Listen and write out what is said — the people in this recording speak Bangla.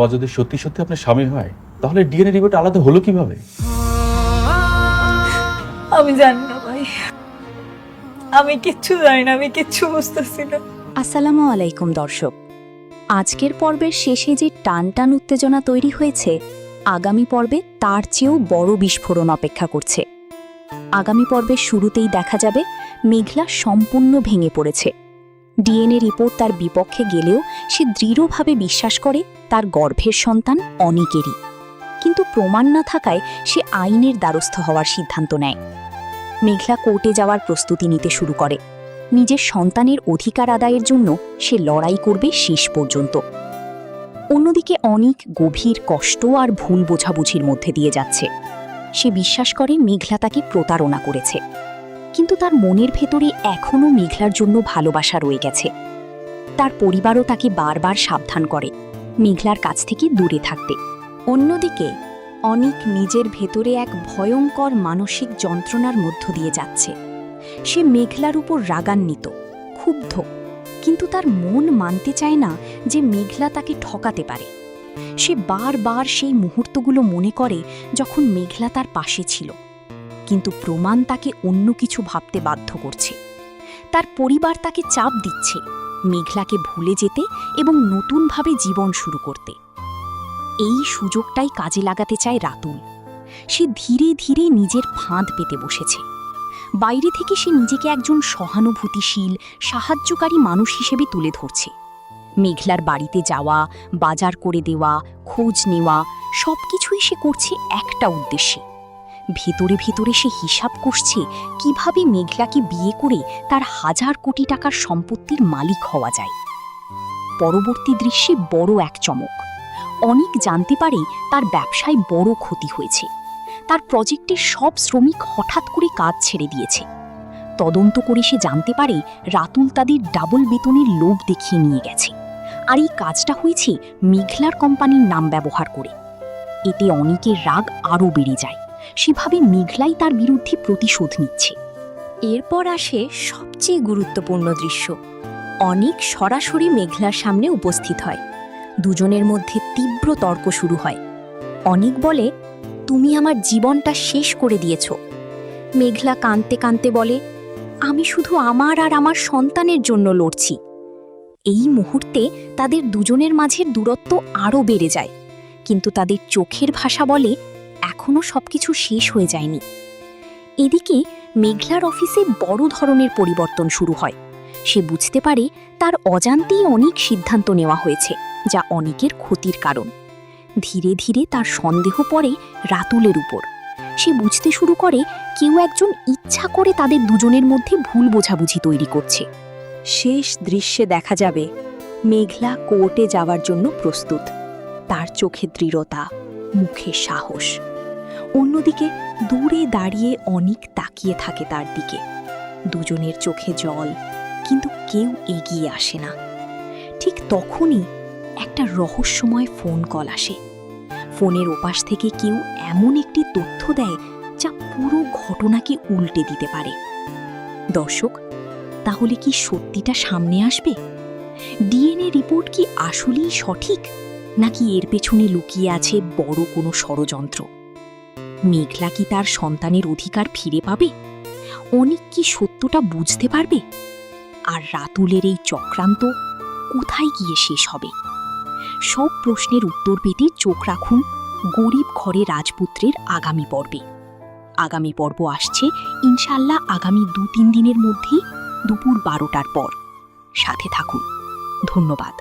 বা যদি সত্যি সত্যি আপনার স্বামী হয় তাহলে ডিএনএ রিপোর্ট আলাদা হলো কিভাবে? আমি জানি না ভাই, আমি কিচ্ছু জানি না, আমি কিচ্ছু বুঝতেছি না। আসসালামু আলাইকুম দর্শক, আজকের পর্বের শেষে যে টানটান উত্তেজনা তৈরি হয়েছে, আগামী পর্বে তার চেয়েও বড় বিস্ফোরণ অপেক্ষা করছে। আগামী পর্বের শুরুতেই দেখা যাবে মেঘলা সম্পূর্ণ ভেঙে পড়েছে। ডিএনএ রিপোর্ট তার বিপক্ষে গেলেও সে দৃঢ়ভাবে বিশ্বাস করে তার গর্ভের সন্তান অনিকেরই। কিন্তু প্রমাণ না থাকায় সে আইনের দ্বারস্থ হওয়ার সিদ্ধান্ত নেয়। মেঘলা কোর্টে যাওয়ার প্রস্তুতি নিতে শুরু করে। নিজের সন্তানের অধিকার আদায়ের জন্য সে লড়াই করবে শেষ পর্যন্ত। অন্যদিকে অনিক গভীর কষ্ট আর ভুল বোঝাবুঝির মধ্যে দিয়ে যাচ্ছে। সে বিশ্বাস করে মেঘলা তাকে প্রতারণা করেছে, কিন্তু তার মনের ভেতরে এখনও মেঘলার জন্য ভালোবাসা রয়ে গেছে। তার পরিবারও তাকে বারবার সাবধান করে মেঘলার কাছ থেকে দূরে থাকতে। অন্যদিকে অনিক নিজের ভেতরে এক ভয়ঙ্কর মানসিক যন্ত্রণার মধ্য দিয়ে যাচ্ছে। সে মেঘলার উপর রাগান্বিত, ক্ষুব্ধ, কিন্তু তার মন মানতে চায় না যে মেঘলা তাকে ঠকাতে পারে। সে বারবার সেই মুহূর্তগুলো মনে করে যখন মেঘলা তার পাশে ছিল, কিন্তু প্রমাণ তাকে অন্য কিছু ভাবতে বাধ্য করছে। তার পরিবার তাকে চাপ দিচ্ছে মেঘলাকে ভুলে যেতে এবং নতুনভাবে জীবন শুরু করতে। এই সুযোগটাই কাজে লাগাতে চায় রাতুল। সে ধীরে ধীরে নিজের ফাঁদ পেতে বসেছে। বাইরে থেকে সে নিজেকে একজন সহানুভূতিশীল, সাহায্যকারী মানুষ হিসেবে তুলে ধরছে। মেঘলার বাড়িতে যাওয়া, বাজার করে দেওয়া, খোঁজ নেওয়া, সবকিছুই সে করছে একটা উদ্দেশ্যে। ভেতরে ভেতরে সে হিসাব করছে কিভাবে মেঘলাকে বিয়ে করে তার 1000 কোটি টাকার সম্পত্তির মালিক হওয়া যায়। পরবর্তী দৃশ্যে বড় এক চমক। অনিক জানতে পারে তার ব্যবসায় বড় ক্ষতি হয়েছে। তার প্রজেক্টের সব শ্রমিক হঠাৎ করে কাজ ছেড়ে দিয়েছে। তদন্ত করে সে জানতে পারে রাতুল তাদের ডাবল বেতনের লোভ দেখিয়ে নিয়ে গেছে, আর এই কাজটা হয়েছে মেঘলার কোম্পানির নাম ব্যবহার করে। এতে অনিকের রাগ আরও বেড়ে যায়। সেভাবে মেঘলাই তার বিরুদ্ধে প্রতিশোধ নিচ্ছে। এরপর আসে সবচেয়ে গুরুত্বপূর্ণ দৃশ্য। অনিক সরাসরি মেঘলার সামনে উপস্থিত হয়। দুজনের মধ্যে তীব্র তর্ক শুরু হয়। অনিক বলে, তুমি আমার জীবনটা শেষ করে দিয়েছ। মেঘলা কাঁদতে কাঁদতে বলে, আমি শুধু আমার আর আমার সন্তানের জন্য লড়ছি। এই মুহূর্তে তাদের দুজনের মাঝের দূরত্ব আরও বেড়ে যায়, কিন্তু তাদের চোখের ভাষা বলে এখনও সবকিছু শেষ হয়ে যায়নি। এদিকে মেঘলার অফিসে বড় ধরনের পরিবর্তন শুরু হয়। সে বুঝতে পারে তার অজান্তেই অনেক সিদ্ধান্ত নেওয়া হয়েছে, যা অনেকের ক্ষতির কারণ। ধীরে ধীরে তার সন্দেহ পড়ে রাতুলের উপর। সে বুঝতে শুরু করে কেউ একজন ইচ্ছা করে তাদের দুজনের মধ্যে ভুল বোঝাবুঝি তৈরি করছে। শেষ দৃশ্যে দেখা যাবে মেঘলা কোর্টে যাওয়ার জন্য প্রস্তুত। তার চোখে দৃঢ়তা, মুখে সাহস। অন্যদিকে দূরে দাঁড়িয়ে অনিক তাকিয়ে থাকে তার দিকে। দুজনের চোখে জল, কিন্তু কেউ এগিয়ে আসে না। ঠিক তখনই একটা রহস্যময় ফোন কল আসে। ফোনের ওপাশ থেকে কেউ এমন একটি তথ্য দেয় যা পুরো ঘটনাকে উল্টে দিতে পারে। দর্শক, তাহলে কি সত্যিটা সামনে আসবে? ডিএনএ রিপোর্ট কি আসলেই সঠিক, নাকি এর পেছনে লুকিয়ে আছে বড় কোনো ষড়যন্ত্র? মেঘলা কি তার সন্তানের অধিকার ফিরে পাবে? অনিক কি সত্যটা বুঝতে পারবে? আর রাতুলের এই চক্রান্ত কোথায় গিয়ে শেষ হবে? সব প্রশ্নের উত্তর পেতে চোখ রাখুন গরিব ঘরে রাজপুত্রের আগামী পর্বে। আগামী পর্ব আসছে ইনশাআল্লাহ আগামী 2-3 দিনের মধ্যেই দুপুর 12টার পর। সাথে থাকুন। ধন্যবাদ।